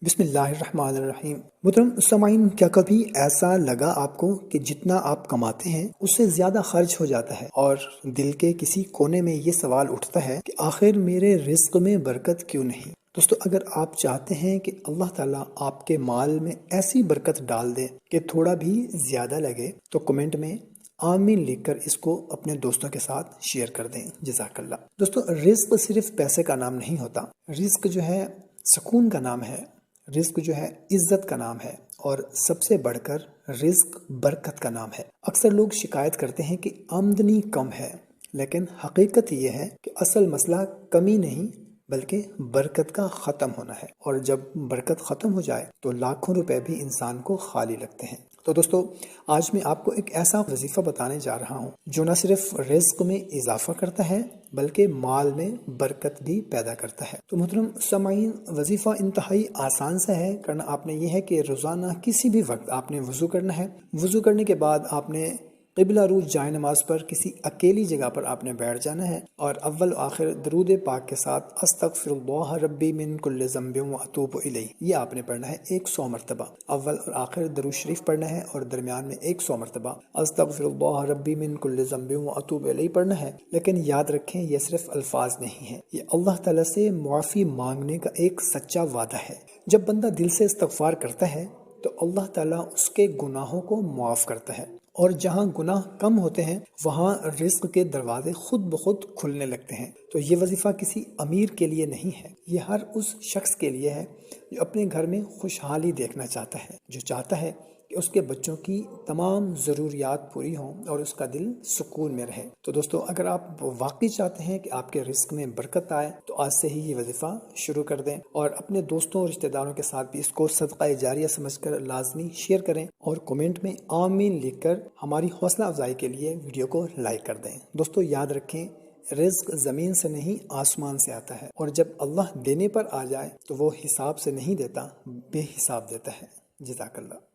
بسم اللہ الرحمن الرحیم۔ محترم سامعین، کیا کبھی ایسا لگا آپ کو کہ جتنا آپ کماتے ہیں اس سے زیادہ خرچ ہو جاتا ہے، اور دل کے کسی کونے میں یہ سوال اٹھتا ہے کہ آخر میرے رزق میں برکت کیوں نہیں؟ دوستو، اگر آپ چاہتے ہیں کہ اللہ تعالیٰ آپ کے مال میں ایسی برکت ڈال دے کہ تھوڑا بھی زیادہ لگے، تو کمنٹ میں آمین لکھ کر اس کو اپنے دوستوں کے ساتھ شیئر کر دیں۔ جزاک اللہ۔ دوستو، رزق صرف پیسے کا نام نہیں ہوتا، رزق جو ہے سکون کا نام ہے، رزق جو ہے عزت کا نام ہے، اور سب سے بڑھ کر رزق برکت کا نام ہے۔ اکثر لوگ شکایت کرتے ہیں کہ آمدنی کم ہے، لیکن حقیقت یہ ہے کہ اصل مسئلہ کمی نہیں بلکہ برکت کا ختم ہونا ہے، اور جب برکت ختم ہو جائے تو لاکھوں روپے بھی انسان کو خالی لگتے ہیں۔ تو دوستو، آج میں آپ کو ایک ایسا وظیفہ بتانے جا رہا ہوں جو نہ صرف رزق میں اضافہ کرتا ہے بلکہ مال میں برکت بھی پیدا کرتا ہے۔ تو محترم سامعین، وظیفہ انتہائی آسان سا ہے، کرنا آپ نے یہ ہے کہ روزانہ کسی بھی وقت آپ نے وضو کرنا ہے۔ وضو کرنے کے بعد آپ نے قبلہ رو جائے نماز پر کسی اکیلی جگہ پر آپ نے بیٹھ جانا ہے، اور اول و آخر درود پاک کے ساتھ استغفر اللہ ربی من کل ذنب و اتوب الیہ یہ آپ نے پڑھنا ہے 100 مرتبہ۔ اول اور آخر درود شریف پڑھنا ہے، اور درمیان میں 100 مرتبہ استغفر اللہ ربی من کل ذنب و اتوب الیہ پڑھنا ہے۔ لیکن یاد رکھیں، یہ صرف الفاظ نہیں ہیں، یہ اللہ تعالیٰ سے معافی مانگنے کا ایک سچا وعدہ ہے۔ جب بندہ دل سے استغفار کرتا ہے تو اللہ تعالیٰ اس کے گناہوں کو معاف کرتا ہے، اور جہاں گناہ کم ہوتے ہیں وہاں رزق کے دروازے خود بخود کھلنے لگتے ہیں۔ تو یہ وظیفہ کسی امیر کے لیے نہیں ہے، یہ ہر اس شخص کے لیے ہے جو اپنے گھر میں خوشحالی دیکھنا چاہتا ہے، جو چاہتا ہے کہ اس کے بچوں کی تمام ضروریات پوری ہوں اور اس کا دل سکون میں رہے۔ تو دوستو، اگر آپ واقعی چاہتے ہیں کہ آپ کے رزق میں برکت آئے تو آج سے ہی یہ وظیفہ شروع کر دیں، اور اپنے دوستوں اور رشتہ داروں کے ساتھ بھی اس کو صدقہ جاریہ سمجھ کر لازمی شیئر کریں، اور کمنٹ میں آمین لکھ کر ہماری حوصلہ افزائی کے لیے ویڈیو کو لائک کر دیں۔ دوستو، یاد رکھیں، رزق زمین سے نہیں آسمان سے آتا ہے، اور جب اللہ دینے پر آ جائے تو وہ حساب سے نہیں دیتا، بے حساب دیتا ہے۔ جزاک اللہ۔